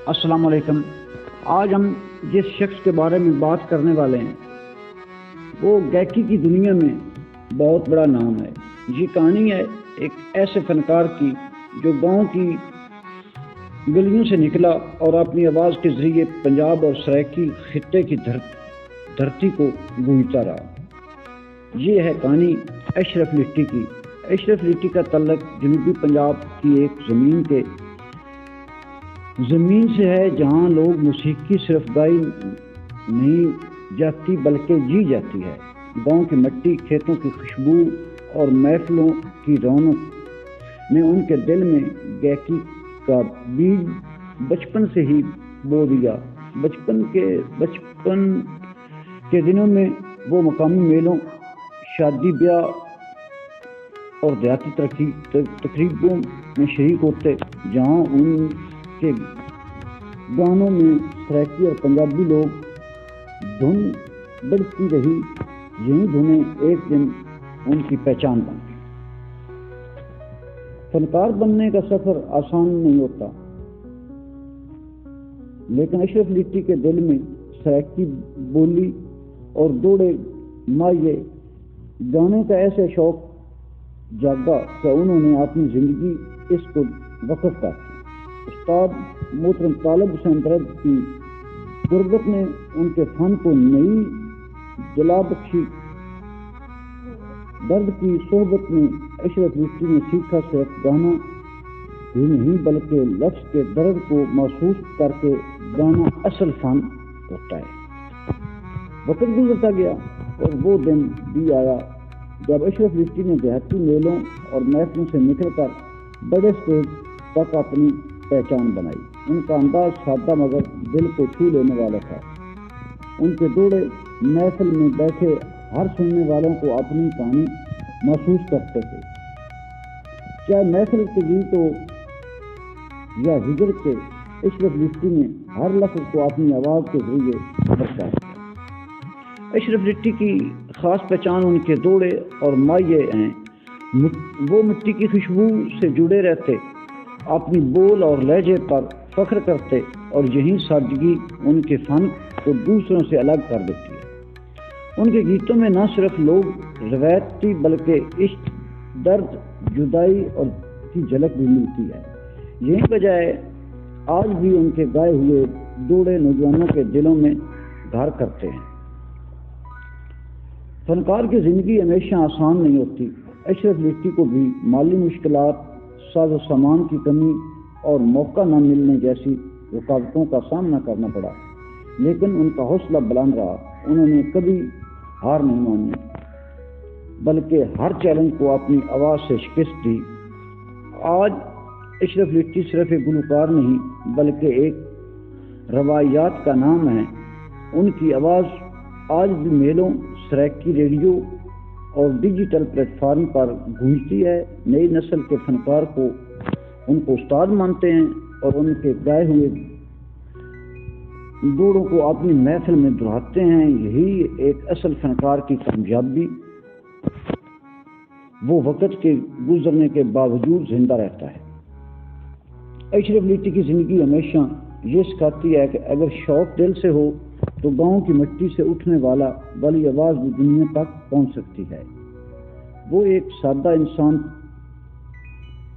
अस्सलाम वालेकुम। आज हम जिस शख्स के बारे में बात करने वाले हैं वो गायकी की दुनिया में बहुत बड़ा नाम है। ये कहानी है एक ऐसे फनकार की जो गांव की गलियों से निकला और अपनी आवाज़ के ज़रिए पंजाब और सराइकी खित्ते की धरती को गूंजता रहा। ये है कहानी अशरफ लिट्टी की। अशरफ लिट्टी का तल्लक जनूबी पंजाब की एक ज़मीन से है जहाँ लोग मौसीकी सिर्फ गाई नहीं जाती बल्कि जी जाती है। गांव की मिट्टी, खेतों की खुशबू और महफिलों की रौनक ने उनके दिल में गायकी का बीज बचपन से ही बो दिया। बचपन के दिनों में वो मकामी मेलों, शादी ब्याह और देहाती तकरीबों में शरीक होते, जहाँ उनके गानों में सराइकी और पंजाबी लोग धुन बढ़ती रही। यही धुनें एक दिन उनकी पहचान बन गई। फनकार बनने का सफर आसान नहीं होता, लेकिन अशरफ लिट्टी के दिल में सराइकी बोली और दौड़े माये गाने का ऐसा शौक जागा कि उन्होंने अपनी जिंदगी इसको वक्फ कर दी। उस्ताद मोहतरम तालिब हुसैन दर्द की गुर्बत ने उनके फन को नई जला बख्शी। दर्द की सोहबत में अशरफ लिट्टी ने सीखा सिर्फ गाना ही नहीं बल्कि लफ्ज़ के दर्द को महसूस करके गाना असल फन होता है। वक्त गुजरता गया और वो दिन भी आया जब अशरफ लिट्टी ने देहाती मेलों और महफिलों से निकलकर बड़े स्टेज तक अपनी पहचान बनाई। उनका अंदाज सादा मगर दिल को छू लेने वाला था। उनके दौड़े महफिल में बैठे हर सुनने वालों को अपनी कहानी महसूस करते थे, चाहे महफिल के गीत हो या हिजर के। अशरफ लिट्टी ने हर लफ्ज़ को अपनी आवाज़ के जरिए बरसाया। अशरफ लिट्टी की खास पहचान उनके दौड़े और माये हैं। वो मिट्टी की खुशबू से जुड़े रहते, अपनी बोल और लहजे पर फख्र करते और यही सादगी उनके फन को दूसरों से अलग कर देती है। उनके गीतों में न सिर्फ लोग रवायती बल्कि इश्क, दर्द, जुदाई और की झलक भी मिलती है। यही वजह है आज भी उनके गाए हुए दौड़े नौजवानों के दिलों में घर करते हैं। फनकार की ज़िंदगी हमेशा आसान नहीं होती। अशरफ लिट्टी को भी माली मुश्किलात, साज़ो सामान की कमी और मौका न मिलने जैसी रुकावटों का सामना करना पड़ा, लेकिन उनका हौसला बुलंद रहा। उन्होंने कभी हार नहीं मानी बल्कि हर चैलेंज को अपनी आवाज़ से शिकस्त दी। आज अशरफ लिट्टी सिर्फ एक गुलकार नहीं बल्कि एक रवायात का नाम है। उनकी आवाज़ आज भी मेलों, सराइकी रेडियो और डिजिटल प्लेटफार्म पर गूंजती है। नई नस्ल के फनकार को उनको उस्ताद मानते हैं और उनके गाए हुए दौड़ों को अपनी महफिल में दोहराते हैं। यही एक असल फनकार की कामयाबी, वो वक्त के गुजरने के बावजूद जिंदा रहता है। अशरफ लिट्टी की ज़िंदगी हमेशा ये सिखाती है कि अगर शौक दिल से हो तो गांव की मिट्टी से उठने वाली आवाज़ भी दुनिया तक पहुंच सकती है। वो एक सादा इंसान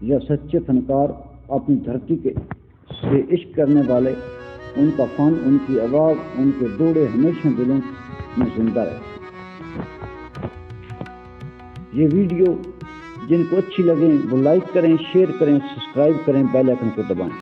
या सच्चे फनकार, अपनी धरती से इश्क करने वाले, उनका फन, उनकी आवाज़, उनके दौड़े हमेशा दिलों में जिंदा रहे। ये वीडियो जिनको अच्छी लगे वो लाइक करें, शेयर करें, सब्सक्राइब करें, बेल आइकन को दबाएं।